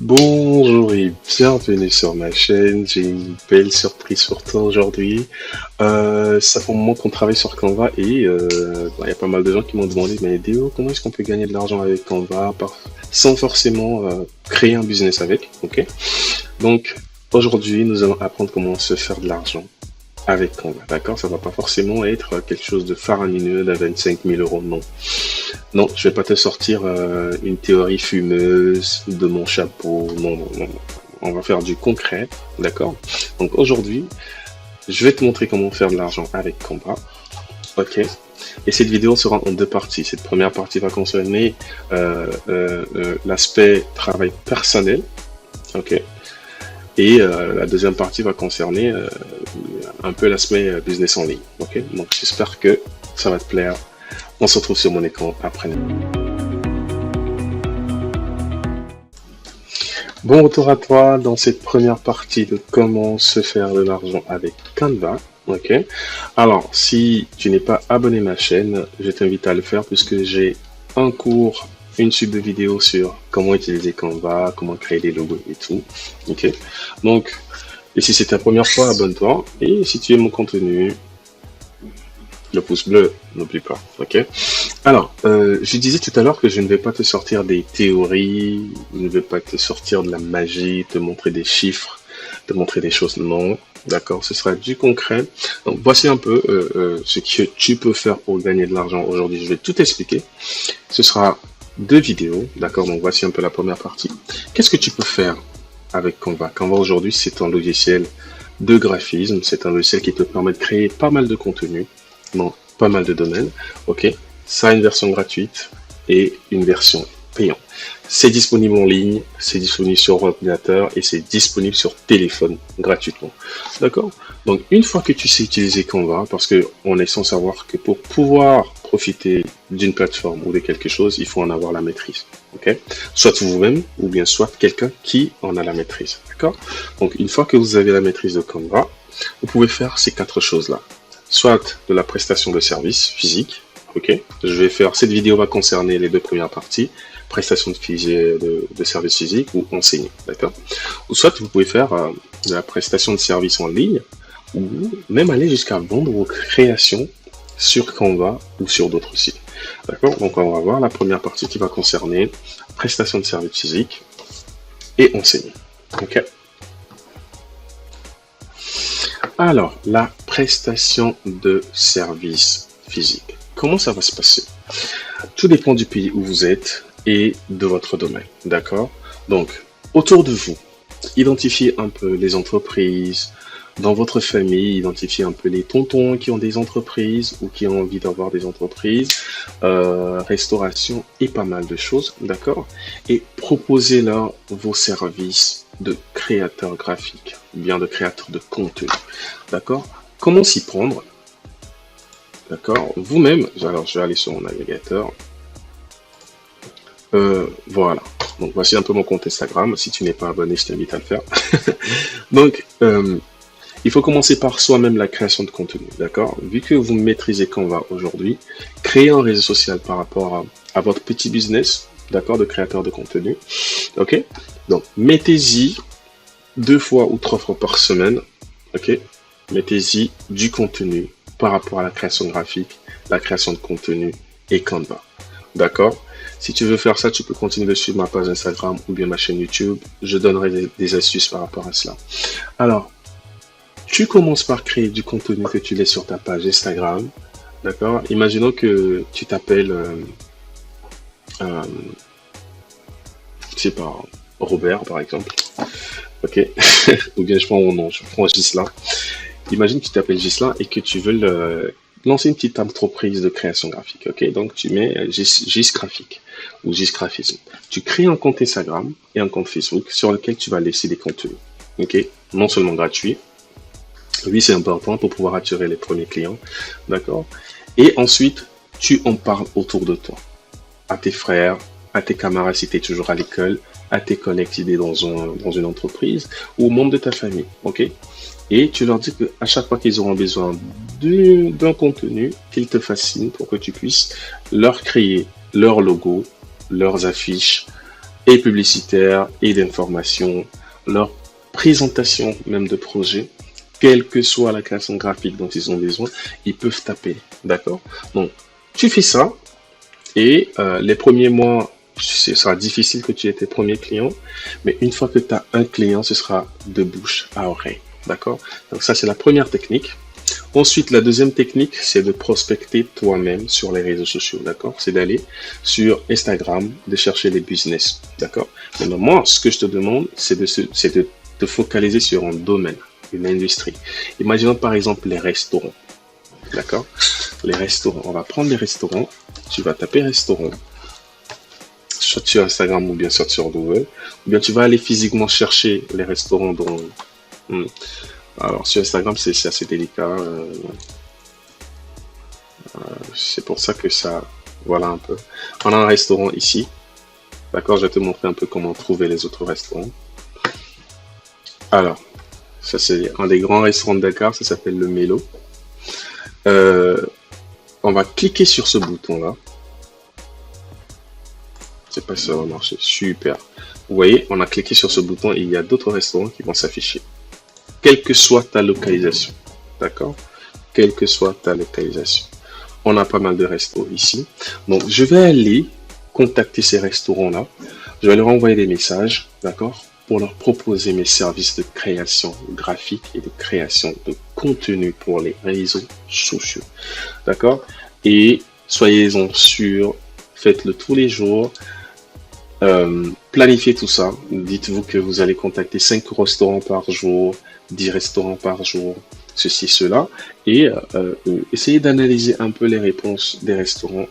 Bonjour et bienvenue sur ma chaîne. J'ai une belle surprise pour toi aujourd'hui. Ça fait un moment qu'on travaille sur Canva et il y a pas mal de gens qui m'ont demandé, mais Déo, comment est-ce qu'on peut gagner de l'argent avec Canva sans forcément créer un business avec, ok? Donc aujourd'hui, nous allons apprendre comment se faire de l'argent avec Canva, d'accord? Ça va pas forcément être quelque chose de faramineux d'à 25 000 euros, non. Non, je vais pas te sortir une théorie fumeuse de mon chapeau. Non, non, non, non. On va faire du concret, d'accord? Donc aujourd'hui, je vais te montrer comment faire de l'argent avec Canva, ok? Et cette vidéo sera en deux parties. Cette première partie va concerner l'aspect travail personnel, ok? Et la deuxième partie va concerner un peu l'aspect business en ligne, ok? Donc j'espère que ça va te plaire. On se retrouve sur mon écran après. Bon retour à toi dans cette première partie de comment se faire de l'argent avec Canva. Ok. Alors, si tu n'es pas abonné à ma chaîne, je t'invite à le faire puisque j'ai un cours, une suite de vidéos sur comment utiliser Canva, comment créer des logos et tout. Ok. Donc, et si c'est ta première fois, abonne-toi. Et si tu aimes mon contenu, le pouce bleu, n'oublie pas. Ok. Alors, je disais tout à l'heure que je ne vais pas te sortir des théories, je ne vais pas te sortir de la magie, te montrer des chiffres, te montrer des choses. Non, d'accord, ce sera du concret. Donc, voici un peu ce que tu peux faire pour gagner de l'argent aujourd'hui. Je vais tout expliquer. Ce sera deux vidéos, d'accord. Donc, voici un peu la première partie. Qu'est-ce que tu peux faire avec Canva? Canva aujourd'hui, c'est un logiciel de graphisme. C'est un logiciel qui te permet de créer pas mal de contenu dans pas mal de domaines. Ok. Ça a une version gratuite et une version payante. C'est disponible en ligne, c'est disponible sur ordinateur et c'est disponible sur téléphone gratuitement. D'accord? Donc, une fois que tu sais utiliser Canva, parce que on est sans savoir que pour pouvoir profiter d'une plateforme ou de quelque chose, il faut en avoir la maîtrise. Ok? Soit vous-même ou bien soit quelqu'un qui en a la maîtrise. D'accord? Donc, une fois que vous avez la maîtrise de Canva, vous pouvez faire ces quatre choses-là. Soit de la prestation de services physique. Ok, je vais faire, cette vidéo va concerner les deux premières parties, prestation de services physiques ou enseigner, d'accord? Ou soit vous pouvez faire de la prestation de services en ligne ou même aller jusqu'à vendre vos créations sur Canva ou sur d'autres sites, d'accord? Donc on va voir la première partie qui va concerner prestation de services physiques et enseigner, ok? Alors, la prestation de services physiques. Comment ça va se passer? Tout dépend du pays où vous êtes et de votre domaine, d'accord? Donc, autour de vous, identifiez un peu les entreprises. Dans votre famille, identifiez un peu les tontons qui ont des entreprises ou qui ont envie d'avoir des entreprises, restauration et pas mal de choses, d'accord? Et proposez-leur vos services de créateur graphique, bien de créateur de contenu, d'accord? Comment s'y prendre? D'accord, vous-même, alors je vais aller sur mon navigateur. Voilà, donc voici un peu mon compte Instagram. Si tu n'es pas abonné, je t'invite à le faire. Donc, il faut commencer par soi-même la création de contenu, d'accord? Vu que vous maîtrisez Canva aujourd'hui, créez un réseau social par rapport à votre petit business, d'accord, de créateur de contenu. Ok, donc mettez-y 2 fois ou 3 fois par semaine, ok? Mettez-y du contenu par rapport à la création graphique, la création de contenu et Canva. D'accord? Si tu veux faire ça, tu peux continuer de suivre ma page Instagram ou bien ma chaîne YouTube. Je donnerai des astuces par rapport à cela. Alors, tu commences par créer du contenu que tu laisses sur ta page Instagram. D'accord? Imaginons que tu t'appelles, je sais pas, Robert par exemple. Ok? Ou bien je prends mon nom, je prends Gislain. Imagine que tu t'appelles Gislain et que tu veux lancer une petite entreprise de création graphique. Ok, donc tu mets Gis Graphique ou Gis Graphisme. Tu crées un compte Instagram et un compte Facebook sur lequel tu vas laisser des contenus. Ok, non seulement gratuits. Oui, c'est important pour pouvoir attirer les premiers clients. D'accord. Et ensuite, tu en parles autour de toi, à tes frères, à tes camarades si tu es toujours à l'école, à tes collègues si tu es dans une entreprise ou aux membres de ta famille. Ok. Et tu leur dis qu'à chaque fois qu'ils auront besoin d'un contenu qu'ils te fascinent pour que tu puisses leur créer leur logo, leurs affiches, et publicitaires et d'informations, leur présentation même de projet, quelle que soit la création graphique dont ils ont besoin, ils peuvent taper. D'accord? Donc, tu fais ça et les premiers mois, ce sera difficile que tu aies tes premiers clients, mais une fois que tu as un client, ce sera de bouche à oreille. D'accord? Donc, ça, c'est la première technique. Ensuite, la deuxième technique, c'est de prospecter toi-même sur les réseaux sociaux, d'accord? C'est d'aller sur Instagram, de chercher les business, d'accord? Maintenant, moi, ce que je te demande, c'est de te focaliser sur un domaine, une industrie. Imaginons par exemple les restaurants, d'accord? Les restaurants, on va prendre les restaurants, tu vas taper restaurant, soit sur Instagram ou bien soit sur Google, ou bien tu vas aller physiquement chercher les restaurants dont... Alors, sur Instagram, c'est assez délicat. C'est pour ça que ça... Voilà un peu. On a un restaurant ici. D'accord, je vais te montrer un peu comment trouver les autres restaurants. Alors, ça c'est un des grands restaurants de Dakar. Ça s'appelle le Mélo. On va cliquer sur ce bouton-là. Je sais pas si ça va marcher. Super. Vous voyez, on a cliqué sur ce bouton et il y a d'autres restaurants qui vont s'afficher. Quelle que soit ta localisation, d'accord? Quelle que soit ta localisation. On a pas mal de restos ici. Donc, je vais aller contacter ces restaurants-là. Je vais leur envoyer des messages, d'accord? Pour leur proposer mes services de création graphique et de création de contenu pour les réseaux sociaux, d'accord? Et soyez-en sûrs, faites-le tous les jours. Planifiez tout ça. Dites-vous que vous allez contacter 5 restaurants par jour, 10 restaurants par jour, ceci, cela, et essayez d'analyser un peu les réponses des restaurants,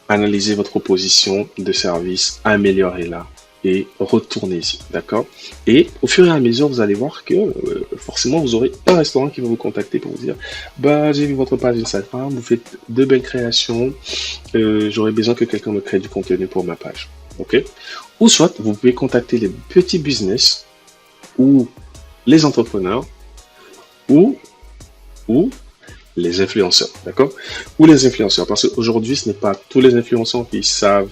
analysez votre proposition de service, améliorez-la et retournez-y, d'accord? Et au fur et à mesure, vous allez voir que forcément, vous aurez un restaurant qui va vous contacter pour vous dire, bah, j'ai vu votre page Instagram, vous faites de belles créations, j'aurais besoin que quelqu'un me crée du contenu pour ma page, ok? Ou soit, vous pouvez contacter les petits business ou les entrepreneurs ou les influenceurs, d'accord? Ou les influenceurs, parce qu'aujourd'hui, ce n'est pas tous les influenceurs qui savent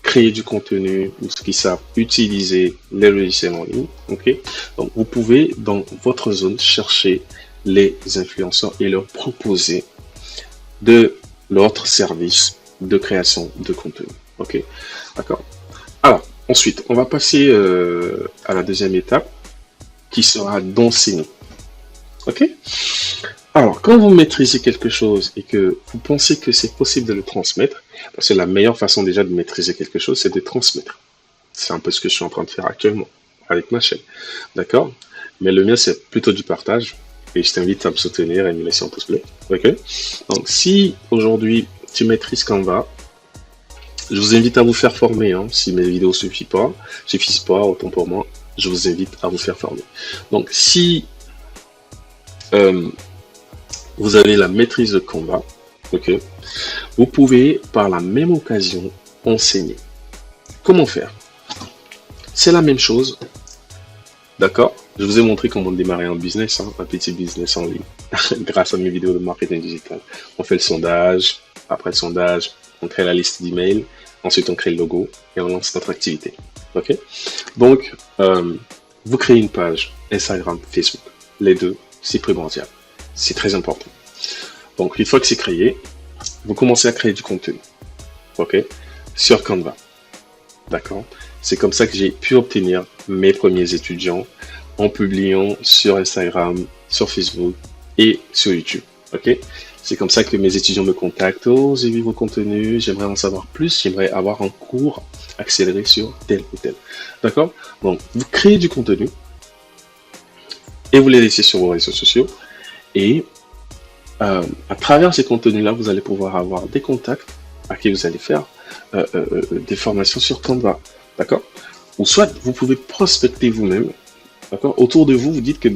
créer du contenu ou qui savent utiliser les logiciels en ligne, ok? Donc, vous pouvez, dans votre zone, chercher les influenceurs et leur proposer de l'autre service de création de contenu, ok? D'accord? Alors, ensuite, on va passer à la deuxième étape, qui sera d'enseigner. Ok? Alors, quand vous maîtrisez quelque chose et que vous pensez que c'est possible de le transmettre, parce que la meilleure façon déjà de maîtriser quelque chose, c'est de transmettre. C'est un peu ce que je suis en train de faire actuellement avec ma chaîne. D'accord? Mais le mien, c'est plutôt du partage. Et je t'invite à me soutenir et me laisser un pouce bleu. Ok? Donc, si aujourd'hui tu maîtrises Canva, je vous invite à vous faire former. Hein, si mes vidéos suffisent pas, autant pour moi. Je vous invite à vous faire former. Donc, si vous avez la maîtrise de Canva, ok, vous pouvez par la même occasion enseigner. Comment faire? C'est la même chose, d'accord? Je vous ai montré comment démarrer un business, hein, un petit business en ligne, grâce à mes vidéos de marketing digital. On fait le sondage, après le sondage, on crée la liste d'emails, ensuite on crée le logo et on lance notre activité. Ok? Donc, vous créez une page Instagram, Facebook. Les deux, c'est primordial. C'est très important. Donc, une fois que c'est créé, vous commencez à créer du contenu. Ok? Sur Canva. D'accord? C'est comme ça que j'ai pu obtenir mes premiers étudiants en publiant sur Instagram, sur Facebook et sur YouTube. Ok? C'est comme ça que mes étudiants me contactent. Oh, j'ai vu vos contenus, j'aimerais en savoir plus, j'aimerais avoir un cours accéléré sur tel ou tel. D'accord? Donc, vous créez du contenu et vous les laissez sur vos réseaux sociaux. Et à travers ces contenus-là, vous allez pouvoir avoir des contacts à qui vous allez faire des formations sur Canva. D'accord? Ou soit vous pouvez prospecter vous-même. D'accord? Autour de vous, vous dites que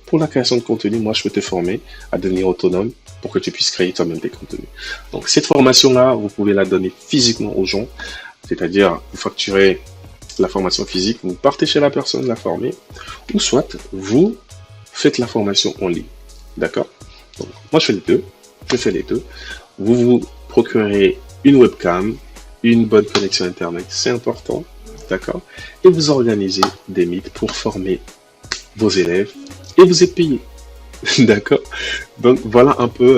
pour la création de contenu, moi je peux te former à devenir autonome pour que tu puisses créer toi-même tes contenus. Donc cette formation-là, vous pouvez la donner physiquement aux gens, c'est-à-dire vous facturez la formation physique, vous partez chez la personne la former, ou soit vous faites la formation en ligne. D'accord? Donc moi je fais les deux, vous vous procurez une webcam, une bonne connexion internet, c'est important. d'accord? Et vous organisez des meets pour former vos élèves et vous êtes payé, d'accord? Donc voilà un peu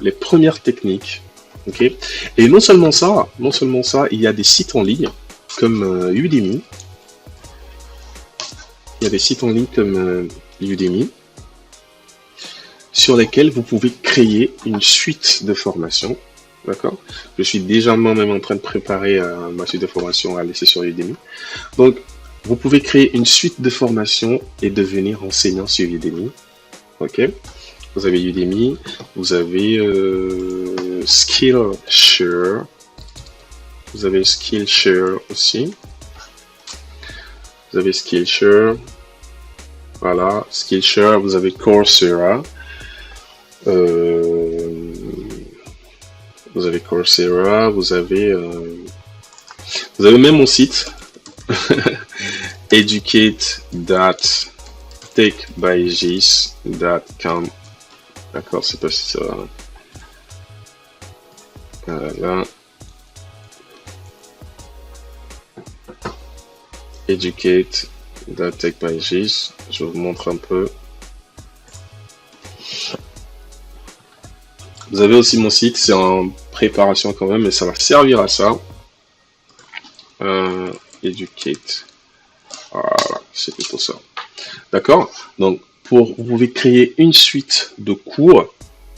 les premières techniques, ok? Et non seulement ça, il y a des sites en ligne comme Udemy, il y a des sites en ligne comme Udemy sur lesquels vous pouvez créer une suite de formations. D'accord? Je suis déjà moi-même en train de préparer ma suite de formation à laisser sur Udemy. Donc, vous pouvez créer une suite de formations et devenir enseignant sur Udemy. Ok? Vous avez Udemy, vous avez Skillshare. Vous avez Skillshare aussi. Vous avez Skillshare. Voilà, Skillshare, vous avez Coursera. Vous avez Coursera, vous avez même mon site educate.techbygis.com. D'accord, c'est pas si ça va. Voilà. Educate.techbygis. Je vous montre un peu. Vous avez aussi mon site, c'est en préparation quand même, mais ça va servir à ça. Educate. Voilà, c'est plutôt ça. D'accord? Donc, vous pouvez créer une suite de cours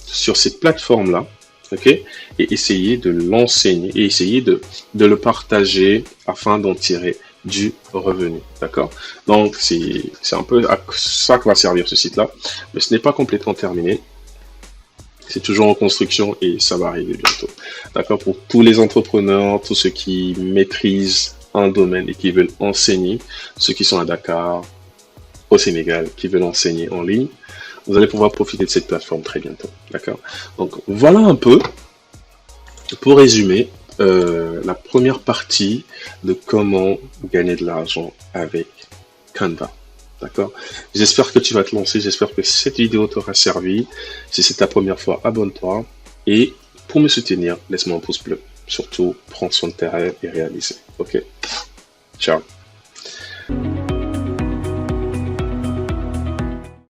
sur cette plateforme-là, ok? Et essayer de l'enseigner et essayer de le partager afin d'en tirer du revenu. D'accord? Donc, c'est un peu à ça que va servir ce site-là. Mais ce n'est pas complètement terminé. C'est toujours en construction et ça va arriver bientôt. D'accord? Pour tous les entrepreneurs, tous ceux qui maîtrisent un domaine et qui veulent enseigner, ceux qui sont à Dakar, au Sénégal, qui veulent enseigner en ligne, vous allez pouvoir profiter de cette plateforme très bientôt. D'accord? Donc voilà un peu, pour résumer, la première partie de comment gagner de l'argent avec Canva. D'accord? J'espère que tu vas te lancer, j'espère que cette vidéo t'aura servi. Si c'est ta première fois, abonne-toi. Et pour me soutenir, laisse-moi un pouce bleu. Surtout, prends soin de tes rêves et réalise. Ok? Ciao.